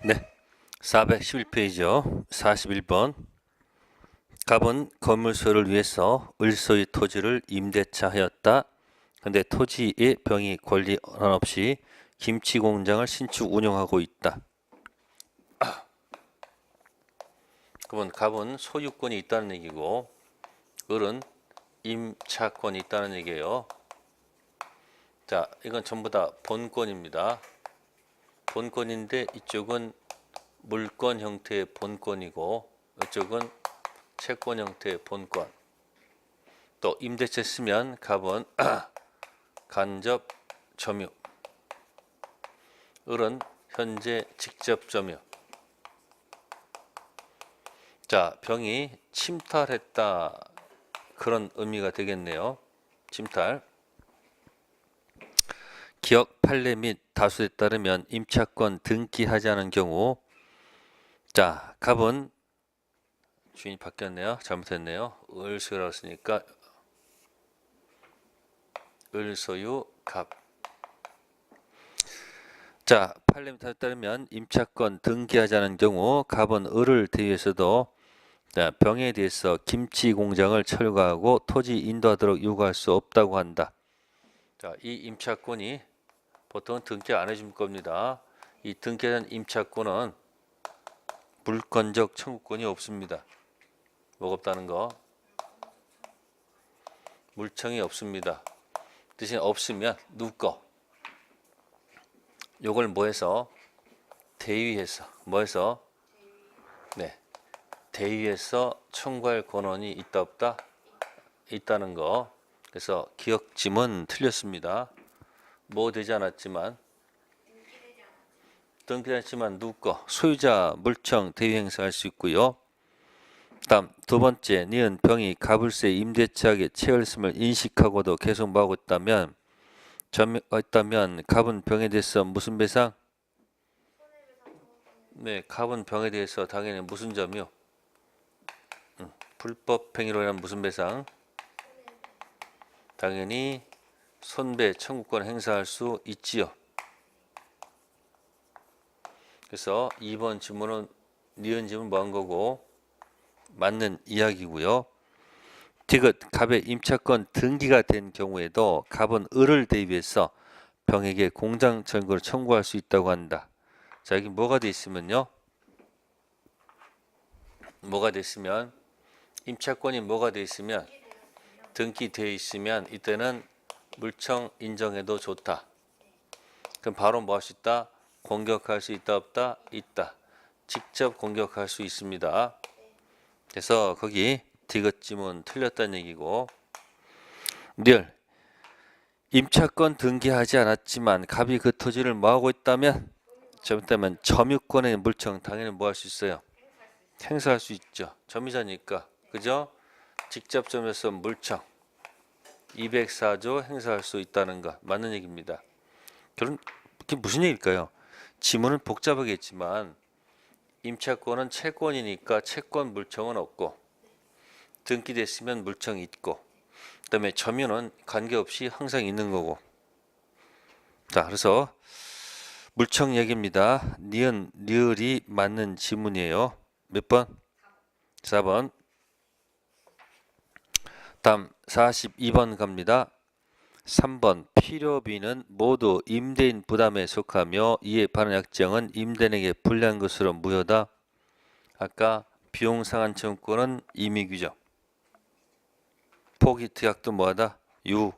네, 411페이지요. 41번. 갑은 건물소유를 위해서 을소의 토지를 임대차 하였다. 근데 토지의 병이 권리 없이 김치 공장을 신축 운영하고 있다. 그러면 갑은 소유권이 있다는 얘기고 을은 임차권이 있다는 얘기예요. 자, 이건 전부 다 본권입니다. 본권인데 이쪽은 물권 형태의 본권이고 이쪽은 채권 형태의 본권. 또 임대차 쓰면 갑은 간접 점유, 을은 현재 직접 점유. 자, 병이 침탈했다, 그런 의미가 되겠네요. 침탈. 기억 판례 및 다수에 따르면 임차권 등기하지 않은 경우, 자, 갑은 주인이 바뀌었네요. 잘못했네요. 을소유라고 했으니까 을소유 갑. 자, 판례 및 다수에 따르면 임차권 등기하지 않은 경우 갑은 을을 대위해서도 자, 병에 대해서 김치 공장을 철거하고 토지 인도하도록 요구할 수 없다고 한다. 자, 이 임차권이 보통 등기 안 해줄 겁니다. 이 등기한 임차권은 물권적 청구권이 없습니다. 뭐가 없다는 거? 물청이 없습니다. 대신 없으면 누구 거? 요걸 뭐해서? 대위해서. 뭐해서? 네. 대위해서 청구할 권한이 있다 없다? 있다는 거. 그래서 기억짐은 틀렸습니다. 뭐 되지 않았지만 등기되지 않았지만 누구 거? 소유자 물청 대위 행사할 수 있고요. 다음 두 번째, 니은 병이 갑을세 임대차에 채였음을 인식하고도 계속 뭐하고 있다면 갑은 병에 대해서 무슨 배상? 네, 갑은 병에 대해서 당연히 무슨 점이요? 불법 행위로 인한 무슨 배상? 당연히 손배 청구권 행사할 수 있지요. 그래서 2번 지문은 니은 지문 뭐 한 거고 맞는 이야기고요. 디귿 갑의 임차권 등기가 된 경우에도 갑은 을을 대위해서 병에게 공장 철거를 청구할 수 있다고 한다. 자, 여기 뭐가 돼 있으면요? 뭐가 돼 있으면 임차권이 뭐가 돼 있으면 등기되어 있으면 이때는 물청 인정해도 좋다. 그럼 바로 뭐 할 수 있다? 공격할 수 있다 없다? 있다. 직접 공격할 수 있습니다. 그래서 거기 디귿 지문 틀렸다는 얘기고, 리얼 임차권 등기하지 않았지만 갑이 그 토지를 뭐하고 있다면 잘못되면 점유권의 물청 당연히 뭐 할 수 있어요? 행사할 수 있죠. 점유자니까. 그죠? 직접 점유해서 물청 204조 행사할 수 있다는 것 맞는 얘기입니다. 결론 이게 무슨 얘기일까요? 지문은 복잡하겠지만 임차권은 채권이니까 채권 물청은 없고 등기됐으면 물청이 있고 그다음에 점유는 관계없이 항상 있는 거고. 자, 그래서 물청 얘기입니다. 니은 리을이 맞는 지문이에요. 몇 번? 4번. 다음 42번 갑니다. 3번 필요비는 모두 임대인 부담에 속하며 이에 반한 약정은 임대인에게 불리한 것으로 무효다. 아까 비용 상한 청구권은 임의 규정. 포기 특약도 뭐하다? 유효.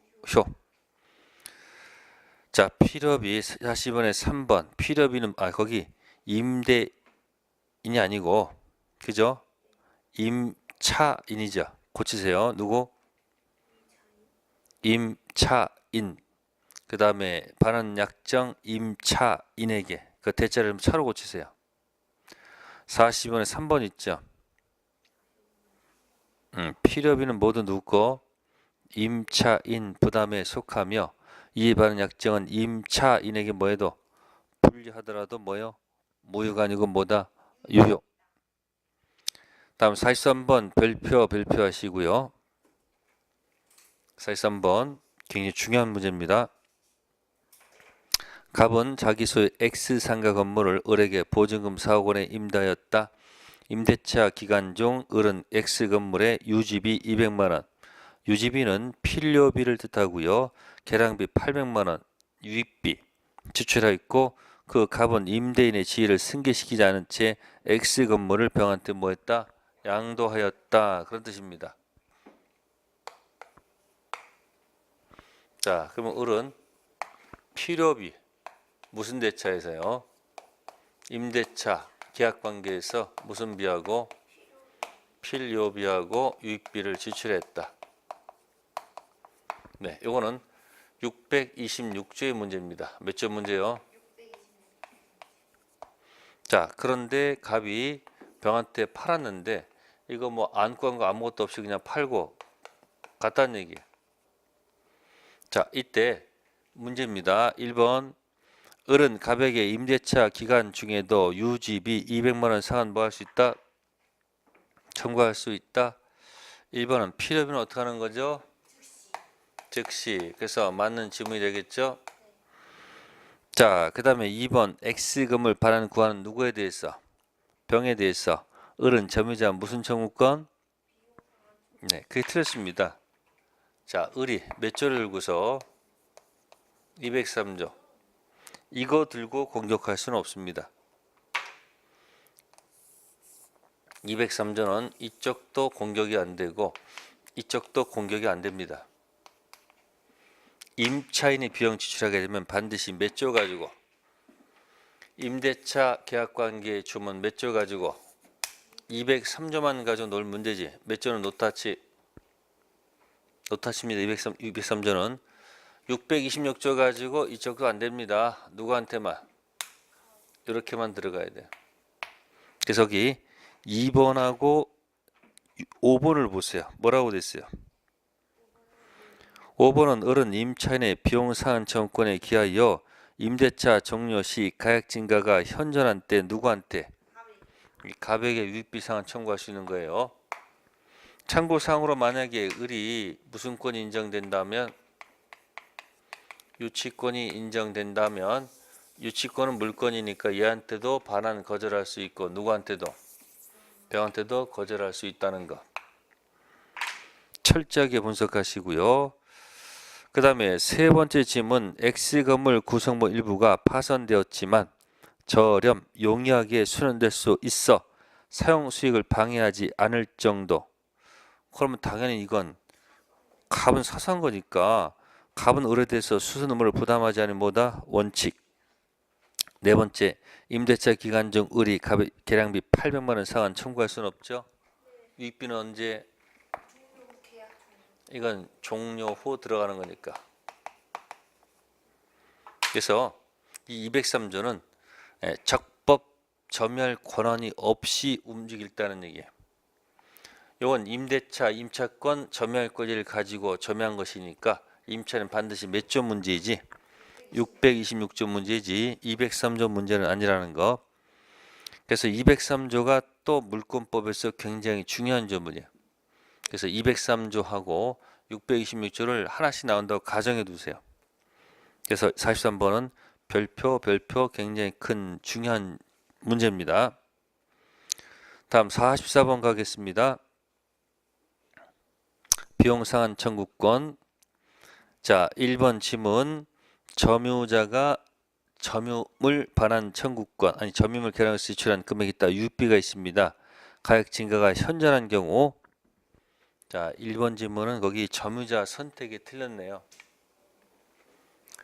자, 필요비 40번에 3번. 필요비는 거기 임대인이 아니고 그죠? 임차인이죠. 고치세요. 누구? 임차인. 그 다음에 반환 약정 임차인에게 그 대자를 차로 고치세요. 40번에 3번 있죠. 필요비는 모두 누구 거? 임차인 부담에 속하며 이에 반한 약정은 임차인에게 뭐해도 불리하더라도 뭐요? 무효가 아니고 뭐다? 유효. 다음 43번 별표하시고요. 43번 굉장히 중요한 문제입니다. 갑은 자기 소유 X 상가 건물을 을에게 보증금 4억 원에 임대하였다. 임대차 기간 중 을은 X 건물의 유지비 200만 원, 유지비는 필요비를 뜻하고요. 계량비 800만 원, 유익비 지출하였고 그 갑은 임대인의 지위를 승계시키지 않은 채 X 건물을 병한테 뭐했다? 양도하였다. 그런 뜻입니다. 자, 그러면 을은 필요비 무슨 대차에서요? 임대차 계약관계에서 무슨 비하고 필요비하고 유익비를 지출했다. 네, 요거는 626조의 문제입니다. 몇 점 문제요? 자, 그런데 갑이 병한테 팔았는데 이거 뭐 안고 한 거 아무것도 없이 그냥 팔고 갔다는 얘기예요. 자, 이때 문제입니다. 1번 을은 갑에게 임대차 기간 중에도 유지비 200만 원 상환 뭐 할 수 있다? 청구할 수 있다. 1번은 필요비는 어떻게 하는 거죠? 즉시. 그래서 맞는 지문이 되겠죠? 자, 그 다음에 2번 X금을 반환 구하는 누구에 대해서? 병에 대해서. 을은 점유자 무슨 청구권? 네, 그게 틀렸습니다. 자, 을이 몇 조를 들고서 203조. 이거 들고 공격할 수는 없습니다. 203조는 이쪽도 공격이 안 되고 이쪽도 공격이 안 됩니다. 임차인이 비용 지출하게 되면 반드시 몇 조 가지고 임대차 계약관계의 주문 몇 조 가지고 203조만 가지고 놀 문제지. 몇 조는 노타치입니다. 203조는 626조 가지고 이쪽도 안 됩니다. 누구한테만? 이렇게만 들어가야 돼요. 그래서 여기 2번하고 5번을 보세요. 뭐라고 됐어요? 5번은 을은 임차인의 비용 상환 청구권에 기하여 임대차 종료 시 가액 증가가 현존한 때 누구한테? 갑에게 유익비 상환 청구할 수 있는 거예요. 참고사항으로 만약에 을이 무슨 권이 인정된다면 유치권이 인정된다면 유치권은 물권이니까 얘한테도 반환 거절할 수 있고 누구한테도? 병한테도 거절할 수 있다는 거. 철저하게 분석하시고요. 그 다음에 세 번째 질문 X건물 구성본 일부가 파손되었지만 저렴 용이하게 수련될 수 있어 사용 수익을 방해하지 않을 정도. 그러면 당연히 이건 갑은 사소한 거니까 갑은 을에 대해서 수선 의무를 부담하지 않은 뭐다? 원칙. 네 번째 임대차 기간 중 을이 갑의 계량비 800만 원 상환 청구할 수는 없죠. 유익비는 언제? 이건 종료 후 들어가는 거니까. 그래서 이 203조는 적법 점유할 권한이 없이 움직일다는 얘기예요. 이건 임대차, 임차권 점유할 권리를 가지고 점유한 것이니까 임차는 반드시 몇 조 문제이지? 626조 문제이지 203조 문제는 아니라는 거. 그래서 203조가 또 물권법에서 굉장히 중요한 조문이에요. 그래서 203조하고 626조를 하나씩 나온다고 가정해 두세요. 그래서 43번은 별표 굉장히 큰 중요한 문제입니다. 다음 44번 가겠습니다. 비용상환 청구권. 자, 1번 지문 점유자가 점유물 반환 청구권 아니 점유물 계량에서 지출한 금액이 있다. 유익비가 있습니다. 가액 증가가 현존한 경우. 자, 1번 질문은 거기 점유자 선택이 틀렸네요.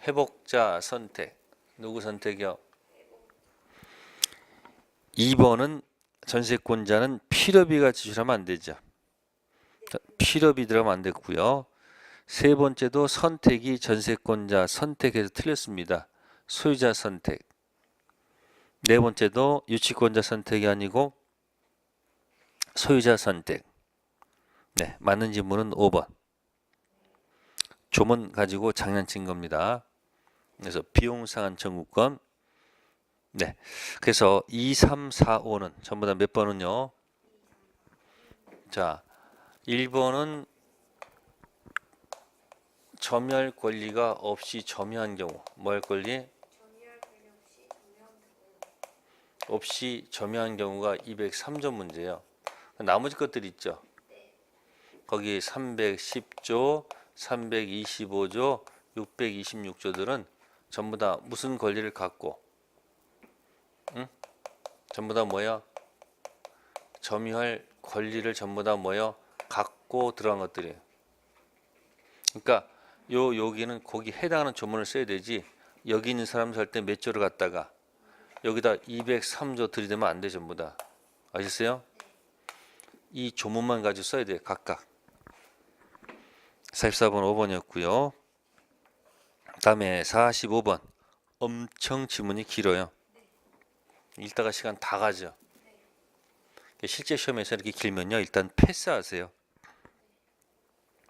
회복자 선택. 누구 선택이요? 2번은 전세권자는 필요비가 지출하면 안 되죠. 필요비 들어가면 안 됐고요. 세 번째도 선택이 전세권자 선택에서 틀렸습니다. 소유자 선택. 네 번째도 유치권자 선택이 아니고 소유자 선택. 네, 맞는 질문은 5번. 조문 가지고 장난친 겁니다. 그래서 비용상환 청구권. 네, 그래서 2, 3, 4, 5는 전부 다 몇 번은요? 자, 1번은 점유할 권리가 없이 점유한 경우 뭐 할 권리? 없이 점유한 경우가 203조 문제예요. 나머지 것들이 있죠. 거기 310조, 325조, 626조들은 전부 다 무슨 권리를 갖고, 응? 전부 다 뭐야? 점유할 권리를 전부 다 뭐야? 갖고 들어간 것들이에요. 그러니까 여기는 거기 해당하는 조문을 써야 되지. 여기 있는 사람 살 때 몇 조를 갖다가 여기다 203조 들이대면 안 돼. 전부 다. 아셨어요? 이 조문만 가지고 써야 돼요. 각각. 44번 5번이었고요. 다음에 45번. 엄청 지문이 길어요. 읽다가 시간 다 가죠. 실제 시험에서 이렇게 길면요. 일단 패스하세요.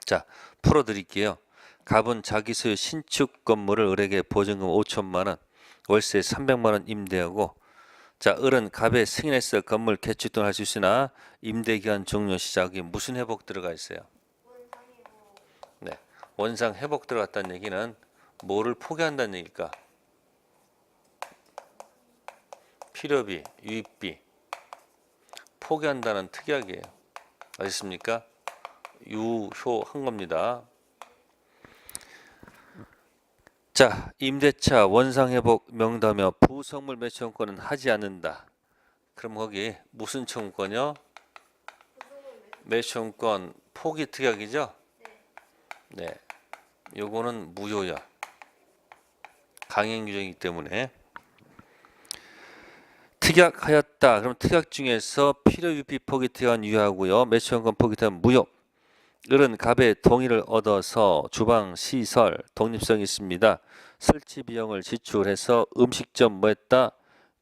자, 풀어드릴게요. 갑은 자기 소유 신축 건물을 을에게 보증금 5천만 원, 월세 300만 원 임대하고, 자, 을은 갑에 승인해서 건물 개축등을 할 수 있으나 임대기간 종료 시작이 무슨 회복 들어가 있어요? 네, 원상 회복 들어갔다는 얘기는 뭐를 포기한다는 얘기일까? 필요비, 유입비 포기한다는 특약이에요. 아셨습니까? 유효한 겁니다. 자, 임대차 원상회복 명다며 부속물 매수 청구권은 하지 않는다. 그럼 거기 무슨 청구권이요? 매수 청구권 포기 특약이죠? 네, 요거는 무효야. 강행 규정이기 때문에. 특약하였다. 그럼 특약 중에서 필요유비 포기 특약은 유효하고요. 매수 청구권 포기 특약은 무효. 을은 갑의 동의를 얻어서 주방 시설 독립성이 있습니다. 설치 비용을 지출해서 음식점 뭐했다?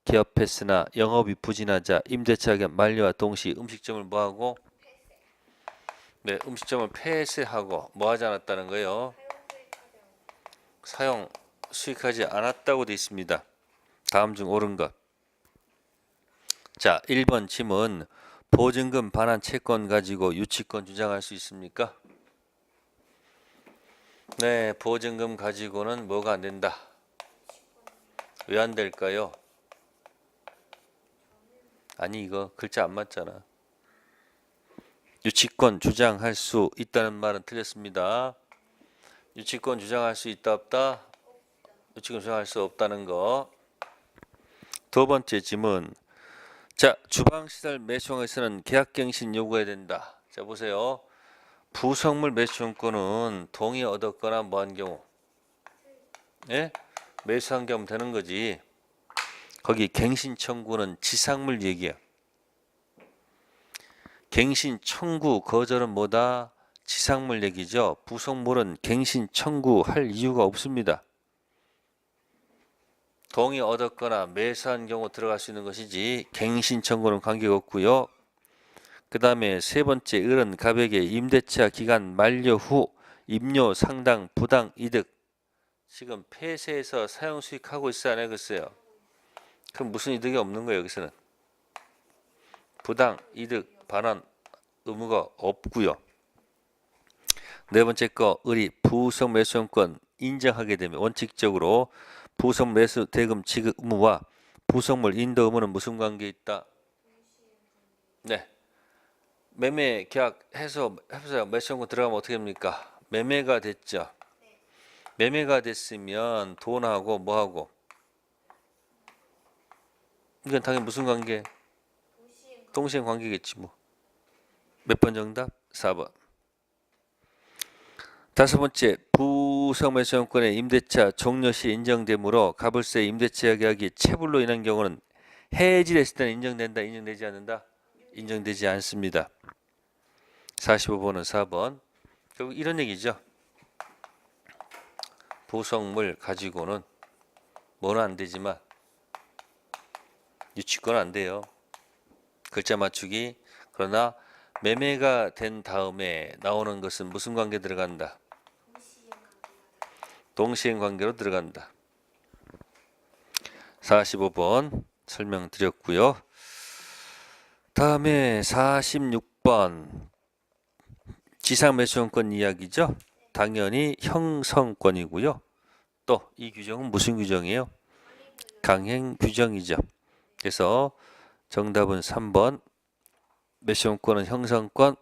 개업했으나 영업이 부진하자 임대차 계약 만료와 동시 음식점을 뭐하고? 네, 음식점을 폐쇄하고 뭐하지 않았다는 거예요? 사용 수익하지 않았다고 되어 있습니다. 다음 중 옳은 것. 자, 1번 질문. 보증금 반환 채권 가지고 유치권 주장할 수 있습니까? 네, 보증금 가지고는 뭐가 안 된다. 왜 안 될까요? 아니, 이거 글자 안 맞잖아. 유치권 주장할 수 있다는 말은 틀렸습니다. 유치권 주장할 수 있다 없다? 유치권 주장할 수 없다는 거. 두 번째 질문. 자, 주방시설 매수청에서는 계약갱신 요구해야 된다. 자, 보세요. 부속물 매수청구는 동의 얻었거나 뭐한 경우, 예? 매수한 경우 되는 거지. 거기 갱신 청구는 지상물 얘기야. 갱신 청구 거절은 뭐다? 지상물 얘기죠. 부속물은 갱신 청구할 이유가 없습니다. 동의 얻었거나 매수한 경우 들어갈 수 있는 것이지 갱신 청구는 관계가 없고요. 그 다음에 세 번째, 을은 갑에게 임대차 기간 만료 후 임료 상당 부당 이득, 지금 폐쇄해서 사용 수익하고 있어 안 해겠어요? 그럼 무슨 이득이 없는 거예요? 여기서는 부당 이득 반환 의무가 없고요. 네 번째 거, 을이 부속 매수권 인정하게 되면 원칙적으로 부속 매수 대금 지급 의무와 부속물 인도 의무는 무슨 관계에 있다? 네, 매매 계약 해서 매수권 들어가면 어떻게 됩니까? 매매가 됐죠. 매매가 됐으면 돈하고 뭐하고? 이건 당연히 무슨 관계? 동시행 관계겠지 뭐. 몇 번 정답? 4번. 다섯 번째, 부속 매수권의 임대차 종료 시 인정되므로 가불세 임대차 계약이 체불로 인한 경우는 해지됐을 때는 인정된다, 인정되지 않는다? 인정되지 않습니다. 45번은 4번. 결국 이런 얘기죠. 부속물 가지고는 뭐는 안 되지만 유치권은 안 돼요. 글자 맞추기. 그러나 매매가 된 다음에 나오는 것은 무슨 관계 들어간다? 동시행 관계로 들어간다. 45번 설명드렸고요. 다음에 46번 지상매수권권 이야기죠. 당연히 형성권이고요. 또 이 규정은 무슨 규정이에요? 강행 규정이죠. 그래서 정답은 3번. 매수용권은 형성권.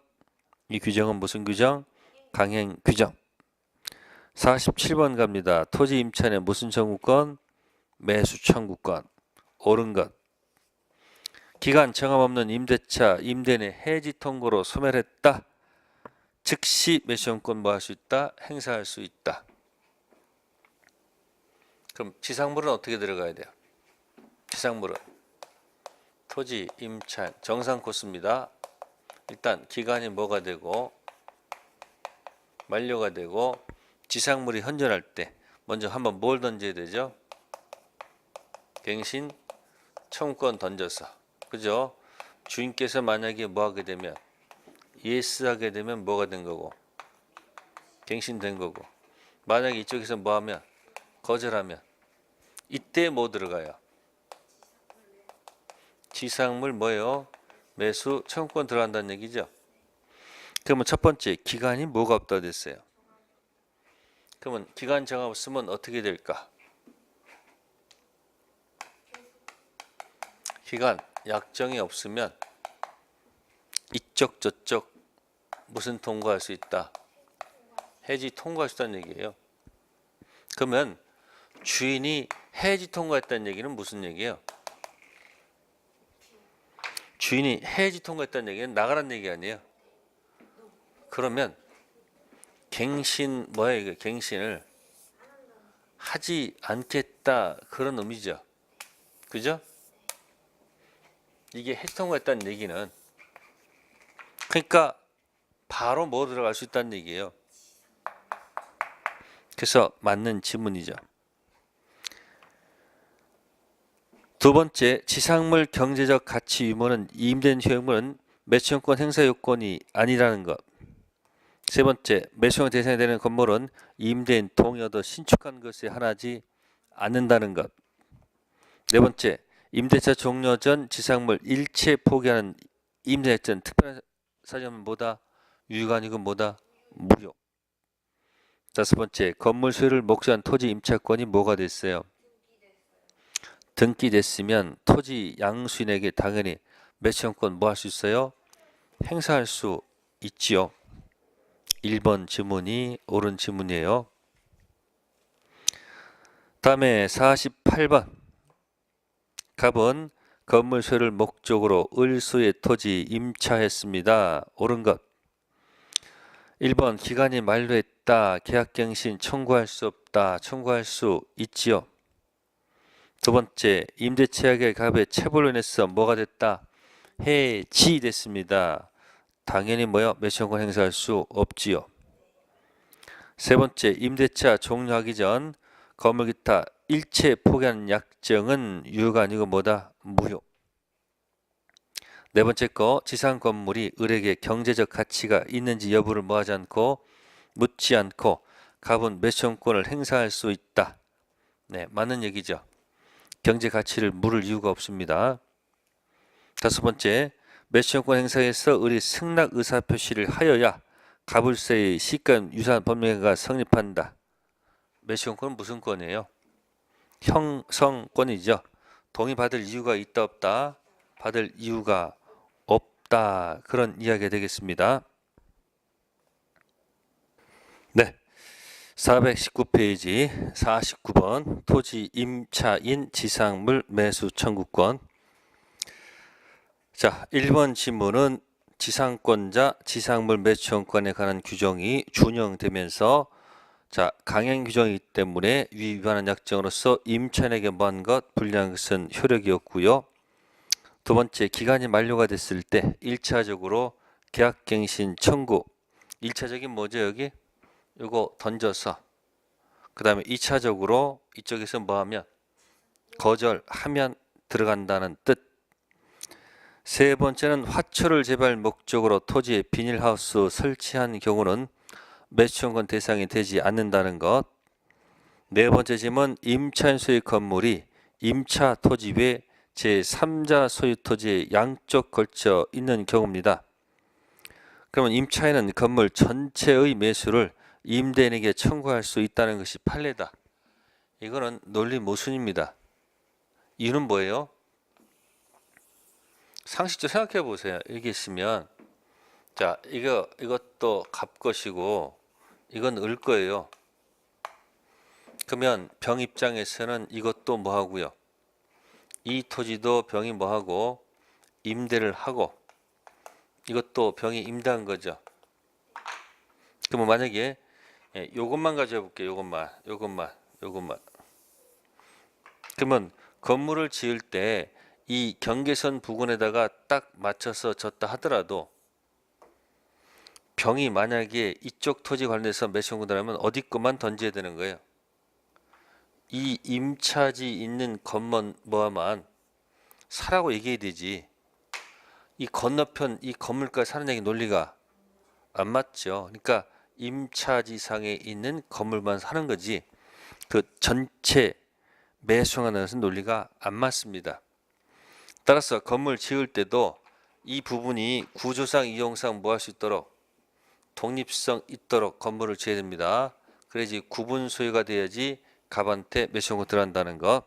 이 규정은 무슨 규정? 강행 규정. 47번 갑니다. 토지 임차인의 무슨 청구권? 매수 청구권. 옳은 것. 기간 정함 없는 임대차 임대인의 해지 통고로 소멸했다. 즉시 매수용권 뭐 할 수 있다? 행사할 수 있다. 그럼 지상물은 어떻게 들어가야 돼요? 지상물은 토지 임차인 정상 코스입니다. 일단 기간이 뭐가 되고 만료가 되고 지상물이 현존할 때 먼저 한번 뭘 던져야 되죠? 갱신 청구권 던져서, 그죠? 주인께서 만약에 뭐 하게 되면 예스 하게 되면 뭐가 된 거고 갱신된 거고, 만약에 이쪽에서 뭐 하면 거절하면 이때 뭐 들어가요? 지상물 뭐예요? 매수 청구권 들어간다는 얘기죠. 그러면 첫 번째 기간이 뭐가 없다 됐어요. 그러면 기간 정함 없으면 어떻게 될까? 기간 약정이 없으면 이쪽 저쪽 무슨 통과할 수 있다? 해지 통과할 수 있다는 얘기예요. 그러면 주인이 해지 통과했다는 얘기는 무슨 얘기예요? 주인이 해지 통과했다는 얘기는 나가라는 얘기 아니에요. 그러면 갱신 뭐야 이거? 갱신을 하지 않겠다 그런 의미죠. 그죠? 이게 해지 통과했다는 얘기는 그러니까 바로 뭐 들어갈 수 있다는 얘기예요. 그래서 맞는 지문이죠. 두 번째, 지상물 경제적 가치 유무는 임대인 효용물은 매수용권 행사 요건이 아니라는 것. 세 번째, 매수용 대상이 되는 건물은 임대인 동의 얻어 신축한 것에 한하지 않는다는 것. 네 번째, 임대차 종료 전 지상물 일체 포기하는 임대액전 특별한 사정은 뭐다? 유효가 아니고 뭐다? 무효. 다섯 번째, 건물 소유를 목조한 토지 임차권이 뭐가 됐어요? 등기됐으면 토지 양수인에게 당연히 매수용권 뭐 할 수 있어요? 행사할 수 있지요. 1번 지문이 옳은 지문이에요. 다음에 48번. 갑은 건물 소유를 목적으로 을소의 토지 임차했습니다. 옳은 것. 1번 기간이 만료했다. 계약갱신 청구할 수 없다. 청구할 수 있지요. 두 번째, 임대차약의 갑의 체불로 인해서 뭐가 됐다? 해지됐습니다. 당연히 뭐요? 매수용권 행사할 수 없지요. 세 번째, 임대차 종료하기 전 건물 기타 일체 포기하는 약정은 유효가 아니고 뭐다? 무효. 네 번째 거, 지상 건물이 을에게 경제적 가치가 있는지 여부를 뭐하지 않고 묻지 않고 갑은 매수용권을 행사할 수 있다. 네, 맞는 얘기죠. 경제 가치를 물을 이유가 없습니다. 다섯 번째, 매수용권 행사에서 을이 승낙 의사 표시를 하여야 가불세의 시가 유산 법령가 성립한다. 매수용권은 무슨 권이에요? 형성권이죠. 동의받을 이유가 있다 없다? 받을 이유가 없다. 그런 이야기가 되겠습니다. 네. 419페이지 49번 토지 임차인 지상물 매수 청구권. 자, 1번 지문은 지상권자 지상물 매수청구권에 관한 규정이 준용되면서 자, 강행 규정이기 때문에 위반한 약정으로서 임차인에게 뭐한 것, 불리한 것은 효력이 없고요. 두 번째, 기간이 만료가 됐을 때 1차적으로 계약갱신 청구. 1차적인 뭐죠 여기? 요거 던져서 그 다음에 2차적으로 이쪽에서 뭐하면 거절하면 들어간다는 뜻. 세 번째는 화초를 재배할 목적으로 토지에 비닐하우스 설치한 경우는 매수청구권 대상이 되지 않는다는 것. 네 번째 질문, 임차인 소유 건물이 임차 토지 외 제3자 소유 토지에 양쪽 걸쳐 있는 경우입니다. 그러면 임차인은 건물 전체의 매수를 임대인에게 청구할 수 있다는 것이 판례다. 이거는 논리 모순입니다. 이유는 뭐예요? 상식적으로 생각해 보세요. 이게 있으면 자, 이것도 갑 것이고 이건 을 거예요. 그러면 병 입장에서는 이것도 뭐 하고요? 이 토지도 병이 뭐 하고 임대를 하고 이것도 병이 임대한 거죠. 그러면 만약에 요것만 가져와 볼게요. 요것만. 그러면 건물을 지을 때 이 경계선 부근에다가 딱 맞춰서 졌다 하더라도 병이 만약에 이쪽 토지 관련해서 매수권이라면 어디 것만 던져야 되는 거예요. 이 임차지 있는 것만 뭐만 사라고 얘기해야 되지. 이 건너편 이 건물까지 사는 얘기 논리가 안 맞죠. 그러니까 임차지상에 있는 건물만 사는 거지. 그 전체 매수하는 것은 논리가 안 맞습니다. 따라서 건물 지을 때도 이 부분이 구조상 이용상 뭐 할 수 있도록 독립성 있도록 건물을 지어야 됩니다. 그래야지 구분 소유가 돼야지 갑한테 매수권이 들어간다는 것.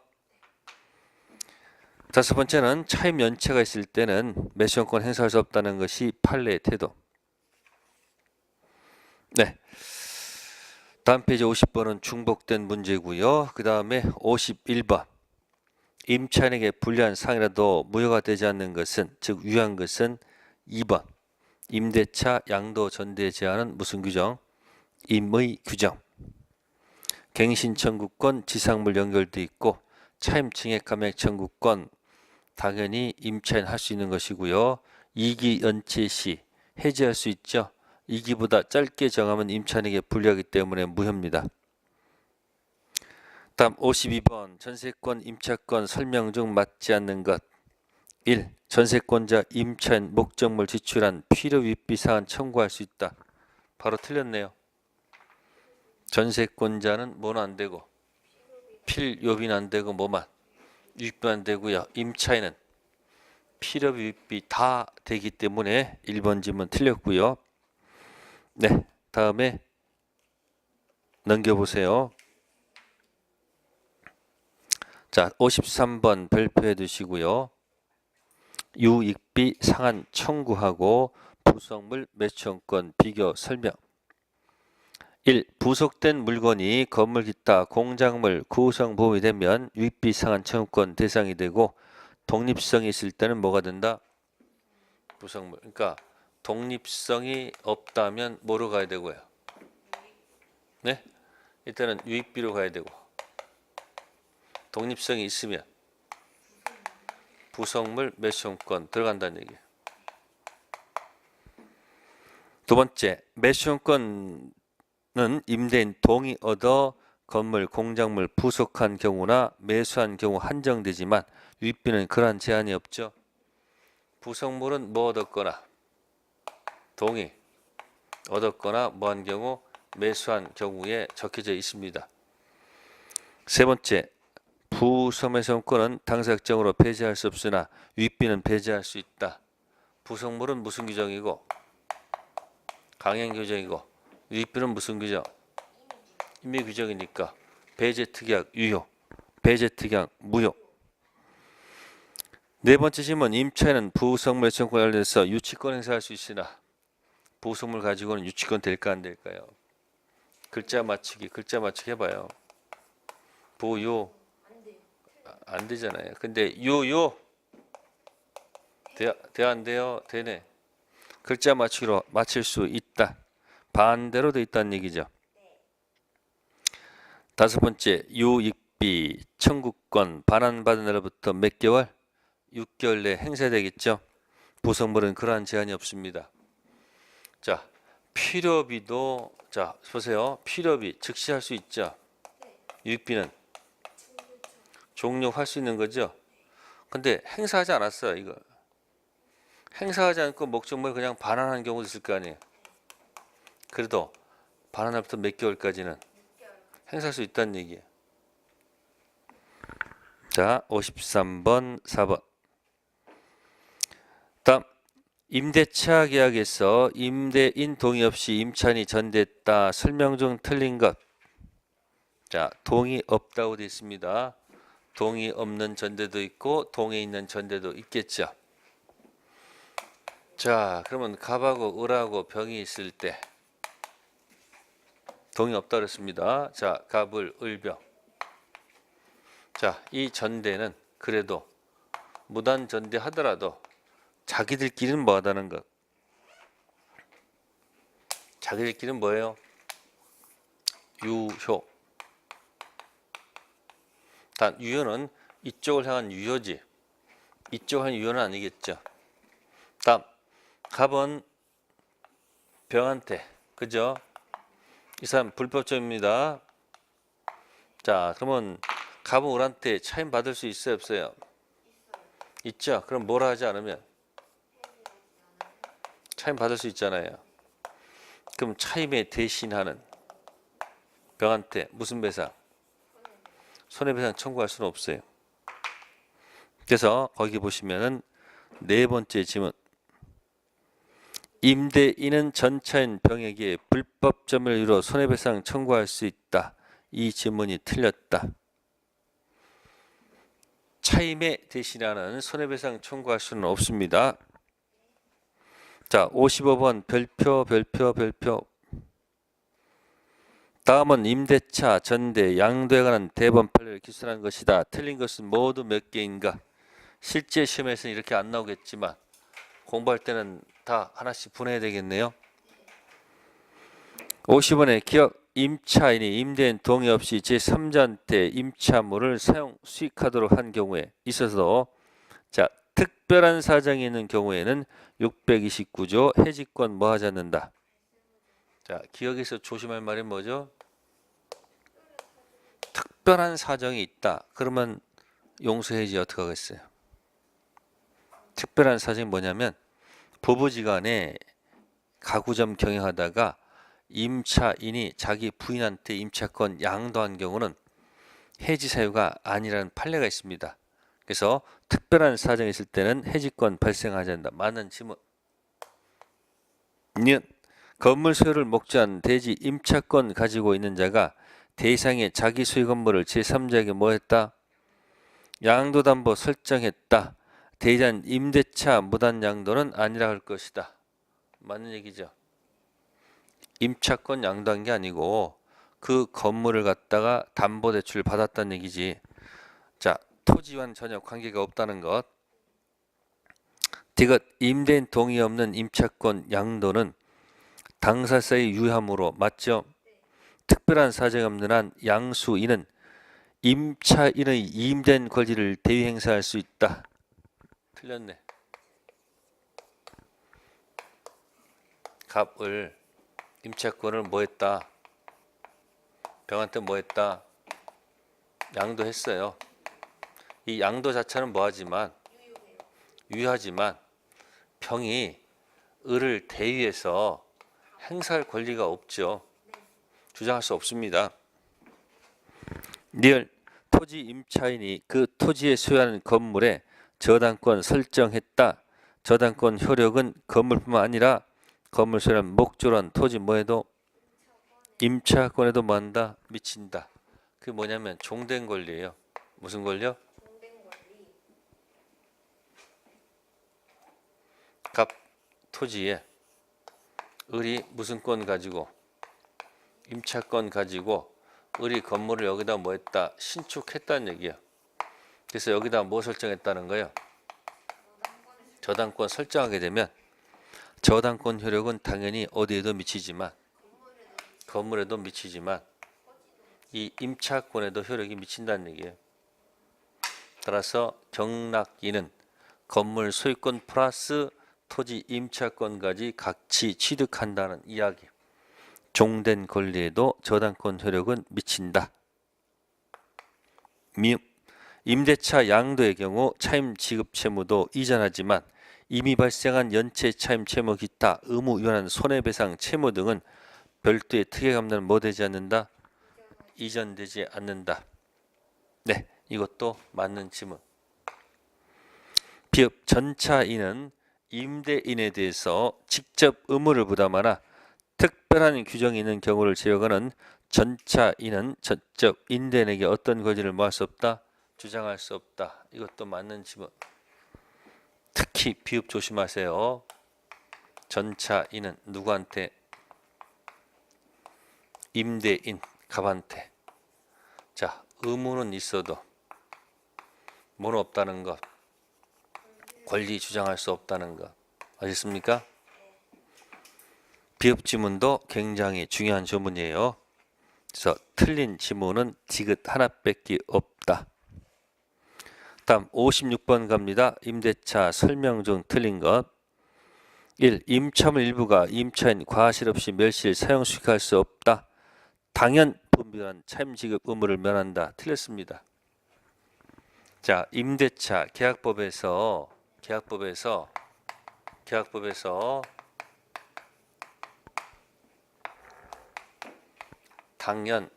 다섯 번째는 차임 연체가 있을 때는 매수권 행사할 수 없다는 것이 판례의 태도. 네. 다음 페이지 50번은 중복된 문제고요. 그 다음에 51번. 임차인에게 불리한 상이라도 무효가 되지 않는 것은, 즉 유효한 것은 2번. 임대차 양도 전대 제한은 무슨 규정? 임의 규정. 갱신 청구권 지상물 연결돼 있고 차임 증액 감액 청구권 당연히 임차인 할 수 있는 것이고요. 2기 연체 시 해지할 수 있죠. 2기보다 짧게 정하면 임차인에게 불리하기 때문에 무효입니다. 다음 52번 전세권 임차권 설명 중 맞지 않는 것. 1. 전세권자 임차인 목적물 지출한 필요위비 사안 청구할 수 있다. 바로 틀렸네요. 전세권자는 뭐는 안 되고 필요비는 안 되고 뭐만 유익도 안 되고요. 임차인은 필요비비 다 되기 때문에 1번 질문 틀렸고요. 네, 다음에 넘겨보세요. 자, 53번 발표해 두시고요. 유익비 상한 청구하고 부속물 매수권 비교 설명. 1. 부속된 물건이 건물 기타 공작물 구성 보험이 되면 유익비 상한 청구권 대상이 되고 독립성이 있을 때는 뭐가 된다? 부속물. 그러니까 독립성이 없다면 뭐로 가야 되고요? 네? 일단은 유익비로 가야 되고 독립성이 있으면 부속물 매수권 들어간다는 얘기예요. 두 번째, 매수권은 임대인 동의 얻어 건물, 공작물 부속한 경우나 매수한 경우 한정되지만 유익비는 그러한 제한이 없죠. 부속물은 뭐 얻었거나 동의 얻었거나 뭐한 경우 매수한 경우에 적혀져 있습니다. 세 번째, 부속매수권은 당사약정으로 배제할 수 없으나 유익비는 배제할 수 있다. 부속물은 무슨 규정이고 강행 규정이고 유익비는 무슨 규정? 임의 규정이니까 배제 특약 유효, 배제 특약 무효. 네 번째 질문, 임차인은 부속물 매수권에 관련해서 유치권 행사할 수 있으나 부속물 가지고는 유치권 될까 안 될까요? 글자 맞추기 해봐요. 부요 안 되잖아요. 근데 요요 돼 안 돼요? 되네. 글자 맞추기로 맞출 수 있다. 반대로 돼 있다는 얘기죠. 다섯 번째, 유익비 청구권 반환받은 날로부터 몇 개월? 6개월 내에 행사되겠죠. 부속물은 그러한 제한이 없습니다. 자, 필요비도 자 보세요. 필요비 즉시 할 수 있죠. 유익비는 종료할 수 있는 거죠. 근데 행사하지 않았어요. 이거 행사하지 않고 목적물 그냥 반환한 경우도 있을 거 아니에요. 그래도 반환날부터 몇 개월까지는 행사할 수 있다는 얘기예요. 자, 53번 4번. 다음, 임대차 계약에서 임대인 동의 없이 임차인이 전대했다. 설명 중 틀린 것. 자, 동의 없다고 되어 있습니다. 동의 없는 전대도 있고 동의 있는 전대도 있겠죠. 자, 그러면 갑하고 을하고 병이 있을 때 동이 없다 그랬습니다. 자, 갑을 을병. 자, 이 전대는 그래도 무단 전대하더라도 자기들끼리는 뭐하다는 것. 자기들끼리는 뭐예요? 유효. 단 유효는 이쪽을 향한 유효지. 이쪽을 향한 유효는 아니겠죠. 다음 갑은 병한테, 그죠? 이 사람 불법점입니다. 자, 그러면 갑은 을한테 차임 받을 수 있어요, 없어요? 있죠. 그럼 뭐라 하지 않으면 차임 받을 수 있잖아요. 그럼 차임에 대신하는 병한테 무슨 배상? 손해배상 청구할 수는 없어요. 그래서 거기 보시면은 네 번째 지문. 임대인은 전차인 병에게 불법점을 이루어 손해배상 청구할 수 있다. 이 지문이 틀렸다. 차임에 대신하는 손해배상 청구할 수는 없습니다. 자, 55번 별표. 다음은 임대차, 전대, 양도에 관한 대법 판례를 기술한 것이다. 틀린 것은 모두 몇 개인가? 실제 시험에서는 이렇게 안 나오겠지만 공부할 때는 다 하나씩 분해야 되겠네요. 50원의 기억. 임차인이 임대인 동의 없이 제3자한테 임차물을 사용 수익하도록 한 경우에 있어서 자, 특별한 사정이 있는 경우에는 629조 해지권 뭐 하지 않는다. 자, 기억에서 조심할 말이 뭐죠? 특별한 사정이 있다. 그러면 용서해지 어떻게 하겠어요? 특별한 사정이 뭐냐면 부부지간에 가구점 경영하다가 임차인이 자기 부인한테 임차권 양도한 경우는 해지 사유가 아니라는 판례가 있습니다. 그래서 특별한 사정이 있을 때는 해지권 발생하지 않는다. 맞는 지문. 니 건물 소유를 목조한 대지 임차권 가지고 있는 자가 대상의 자기 소유 건물을 제3자에게 뭐 했다? 양도담보 설정했다. 대지한 임대차 무단 양도는 아니라 할 것이다. 맞는 얘기죠. 임차권 양도한 게 아니고 그 건물을 갖다가 담보대출 받았다는 얘기지. 자, 토지와는 전혀 관계가 없다는 것. 디귿 임대인 동의 없는 임차권 양도는 당사자의 유함으로 맞죠? 특별한 사정이 없는 한 양수인은 임차인의 임대인 권리를 대위 행사할 수 있다. 틀렸네. 갑을 임차권을 뭐 했다? 병한테 뭐 했다? 양도했어요. 이 양도 자체는 뭐하지만 유효하지만 병이 을을 대위해서 행사할 권리가 없죠. 주장할 수 없습니다. 리얼 토지 임차인이 그 토지에 소유하는 건물에 저당권 설정했다. 저당권 효력은 건물뿐만 아니라 건물 소유한 목조란 토지 뭐에도 임차권에도 뭐한다? 미친다. 그게 뭐냐면 종된 권리예요. 무슨 권리요? 갑 토지에 을이 무슨 권 가지고 임차권 가지고 을이 건물을 여기다 뭐 했다? 신축했다는 얘기예요. 그래서 여기다 뭐 설정했다는 거예요? 저당권 설정하게 되면 저당권 효력은 당연히 어디에도 미치지만 건물에도 미치지만 이 임차권에도 효력이 미친다는 얘기예요. 따라서 경락인은 건물 소유권 플러스 토지 임차권까지 같이 취득한다는 이야기. 종된 권리에도 저당권 효력은 미친다. 미음 임대차 양도의 경우 차임 지급 채무도 이전하지만 이미 발생한 연체 차임 채무 기타 의무 위반한 손해배상 채무 등은 별도의 특혜감는 뭐 되지 않는다? 이전되지 않는다. 네, 이것도 맞는 지문. 비읍 전차인은 임대인에 대해서 직접 의무를 부담하나 특별한 규정이 있는 경우를 제외하고는 전차인은 전적 임대인에게 어떤 권리를 뭐 할 수 없다? 주장할 수 없다. 이것도 맞는 지문. 특히 비읍 조심하세요. 전차인은 누구한테? 임대인 갑한테. 자, 의무는 있어도 뭐는 없다는 것, 권리 주장할 수 없다는 것. 아셨습니까? 비읍 지문도 굉장히 중요한 조문이에요. 그래서 틀린 지문은 디귿 하나밖에 없다. 다음 56번 갑니다. 임대차 설명 중 틀린 것. 1. 임차물 일부가 임차인 과실 없이 멸실 사용 수익할 수 없다. 당연 분별한 차임지급 의무를 면한다. 틀렸습니다. 자, 임대차 계약법에서 당연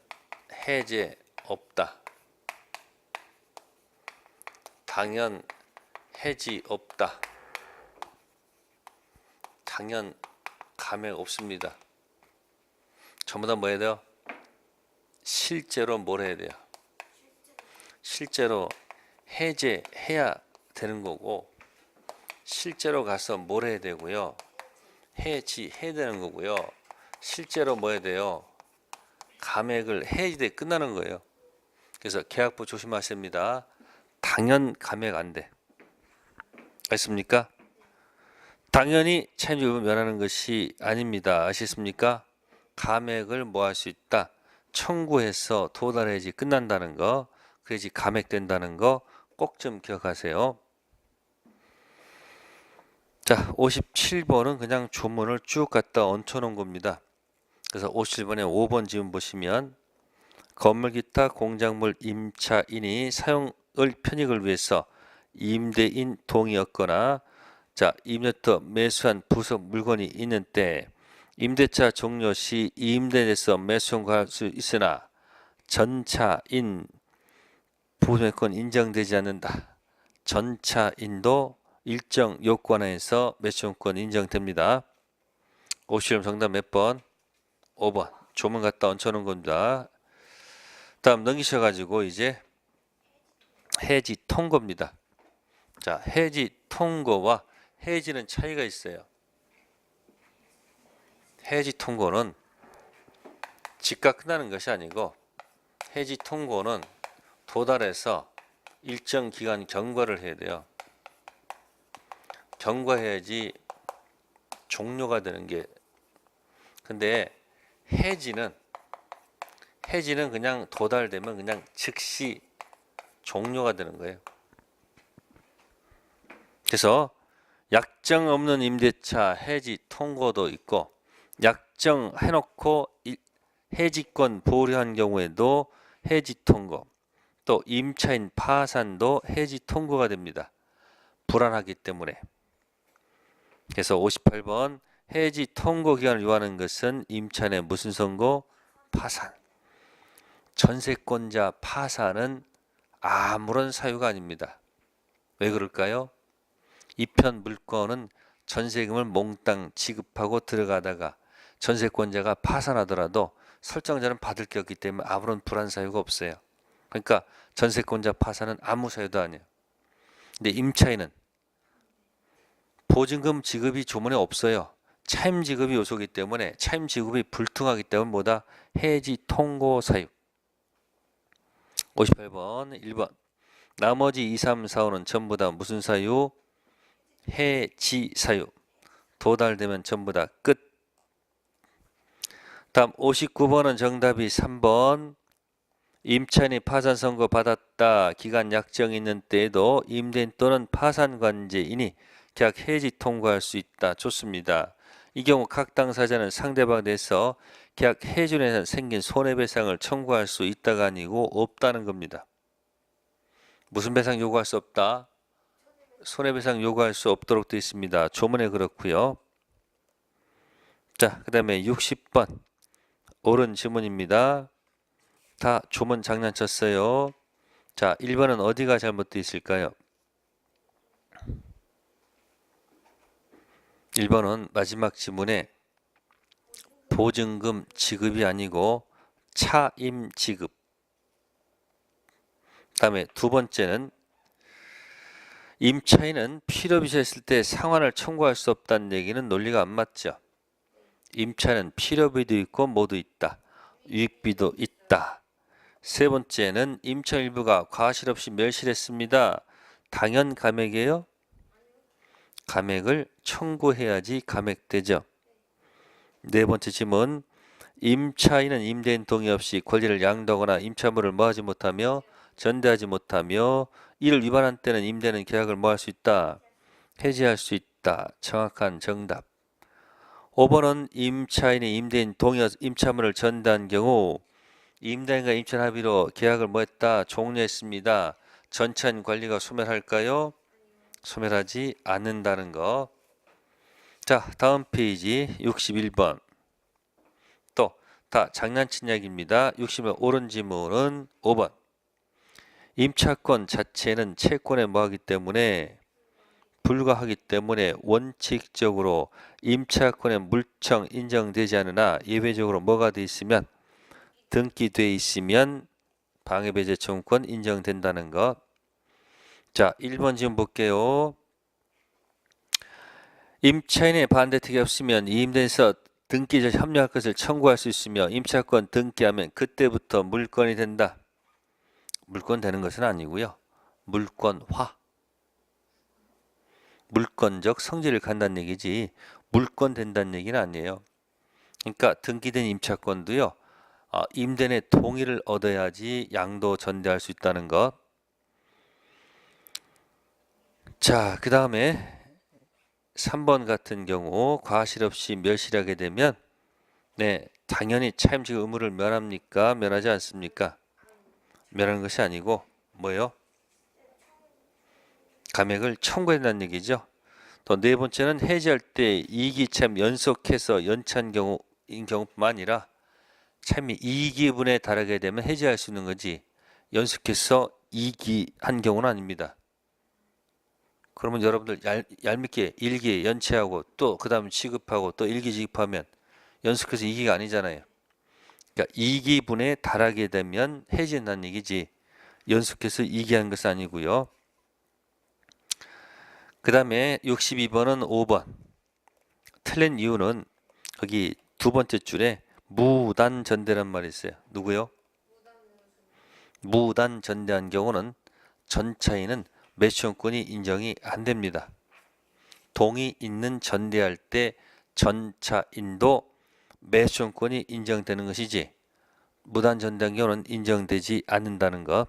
해제 없다. 당연 해지 없다. 당연 감액 없습니다. 전부 다 뭐 해야 돼요? 실제로 뭘 해야 돼요? 실제로 해제해야 되는 거고, 실제로 가서 뭘 해야 되고요? 해지해야 되는 거고요. 실제로 뭐 해야 돼요? 감액을 해지돼 끝나는 거예요. 그래서 계약부 조심하십니다. 당연 감액 안 돼. 알습니까? 당연히 차임지급을 면하는 것이 아닙니다. 아시겠습니까? 감액을 뭐 할 수 있다? 청구해서 도달해야지 끝난다는 거, 그래야지 감액된다는 거 꼭 좀 기억하세요. 자, 57번은 그냥 조문을 쭉 갖다 얹혀놓은 겁니다. 그래서 57번에 5번 지문 보시면 건물 기타 공작물 임차인이 사용을 편익을 위해서 임대인 동의였거나 자, 임대터 매수한 부속 물건이 있는 때 임대차 종료 시 임대에서 매수 청구할 수 있으나 전차인 보존권 인정되지 않는다. 전차인도 일정 요건하에서 매수권 인정됩니다. 57번 정답 몇 번? 5번. 조문 갖다 얹혀놓은 겁니다. 다음 넘기셔가지고 이제 해지 통고입니다. 자, 해지 통고와 해지는 차이가 있어요. 해지 통고는 즉각 끝나는 것이 아니고 해지 통고는 도달해서 일정 기간 경과를 해야 돼요. 경과해야지 종료가 되는 게. 근데 해지는 그냥 도달되면 그냥 즉시 종료가 되는 거예요. 그래서 약정 없는 임대차 해지 통고도 있고 약정 해놓고 해지권 보류한 경우에도 해지 통고, 또 임차인 파산도 해지 통고가 됩니다. 불안하기 때문에. 그래서 58번 해지 통고 기간을 요하는 것은 임차인의 무슨 선고? 파산. 전세권자 파산은 아무런 사유가 아닙니다. 왜 그럴까요? 이편 물건은 전세금을 몽땅 지급하고 들어가다가 전세권자가 파산하더라도 설정자는 받을 게 없기 때문에 아무런 불안 사유가 없어요. 그러니까 전세권자 파산은 아무 사유도 아니에요. 근데 임차인은 보증금 지급이 조문에 없어요. 차임 지급이 요소이기 때문에 차임 지급이 불통하기 때문에 뭐다? 해지 통고 사유. 58번 1번 나머지 2, 3, 4, 5는 전부 다 무슨 사유? 해지 사유. 도달되면 전부 다 끝. 다음 59번은 정답이 3번. 임차인이 파산 선고 받았다. 기간 약정이 있는 때에도 임대인 또는 파산관제인이 계약 해지 통고할 수 있다. 좋습니다. 이 경우 각 당사자는 상대방에 대해서 계약 해지로 생긴 손해배상을 청구할 수 있다가 아니고 없다는 겁니다. 무슨 배상 요구할 수 없다? 손해배상 요구할 수 없도록 되어 있습니다. 조문에 그렇고요. 자, 그 다음에 60번 옳은 지문입니다. 다 조문 장난쳤어요. 자, 1번은 어디가 잘못되어 있을까요? 1번은 마지막 지문에 보증금 지급이 아니고 차임 지급. 그 다음에 두 번째는 임차인은 필요비서 했을 때 상환을 청구할 수 없다는 얘기는 논리가 안 맞죠. 임차는 필요비도 있고 뭐도 있다. 유익비도 있다. 세 번째는 임차 일부가 과실 없이 멸실했습니다. 당연 감액이에요? 감액을 청구해야지 감액되죠. 네 번째 질문. 임차인은 임대인 동의 없이 권리를 양도하거나 임차물을 뭐하지 못하며 전대하지 못하며 이를 위반한 때는 임대인은 계약을 뭐할 수 있다. 해지할 수 있다. 정확한 정답. 5번은 임차인이 임대인 동의 없이 임차물을 전대한 경우 임대인과 임차인 합의로 계약을 뭐했다. 종료했습니다. 전차인 관리가 소멸할까요? 소멸하지 않는다는 거. 자, 다음 페이지 61번. 또 다 장난친 이야기입니다. 60번 옳은 지문은 5번. 임차권 자체는 채권에 뭐하기 때문에 불과하기 때문에 원칙적으로 임차권의 물청 인정되지 않으나 예외적으로 뭐가 돼 있으면 등기돼 있으면 방해배제 청구권 인정된다는 것. 자, 1번 지금 볼게요. 임차인의 반대택이 없으면 이임대에서 등기자 협력할 것을 청구할 수 있으며 임차권 등기하면 그때부터 물권이 된다. 물권 되는 것은 아니고요. 물권화. 물권적 성질을 갖는다는 얘기지 물권 된다는 얘기는 아니에요. 그러니까 등기된 임차권도요. 임대인의 동의를 얻어야지 양도 전대할 수 있다는 것. 자, 그 다음에 3번 같은 경우 과실 없이 멸실하게 되면 당연히 차임식 의무를 면합니까? 면하지 않습니까? 면하는 것이 아니고 뭐예요? 감액을 청구한다는 얘기죠. 또 네 번째는 해지할 때 이익이 참 연속해서 연차한 경우인 경우뿐만 아니라 참이 이익분에 달하게 되면 해지할 수 있는 거지 연속해서 이익이 한 경우는 아닙니다. 그러면 여러분들 얄밉게 일기 연체하고 또 그 다음에 지급하고 또 일기 지급하면 연속해서 이익이 아니잖아요. 그러니까 이익분에 달하게 되면 해지한다는 얘기지 연속해서 이익이 한 것은 아니고요. 그 다음에 62번은 5번. 틀린 이유는 거기 두 번째 줄에 무단전대란 말이 있어요. 누구요? 무단전대한 경우는 전차인은 매수권이 인정이 안 됩니다. 동의 있는 전대할 때 전차인도 매수권이 인정되는 것이지 무단전대한 경우는 인정되지 않는다는 것.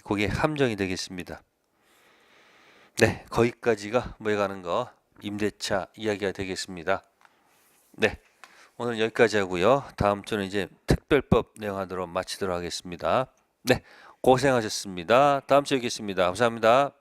그게 함정이 되겠습니다. 네, 거기까지가 뭐에 가는 거 임대차 이야기가 되겠습니다. 네, 오늘 여기까지 하고요. 다음 주는 이제 특별법 내용하도록 마치도록 하겠습니다. 네, 고생하셨습니다. 다음 주에 뵙겠습니다. 감사합니다.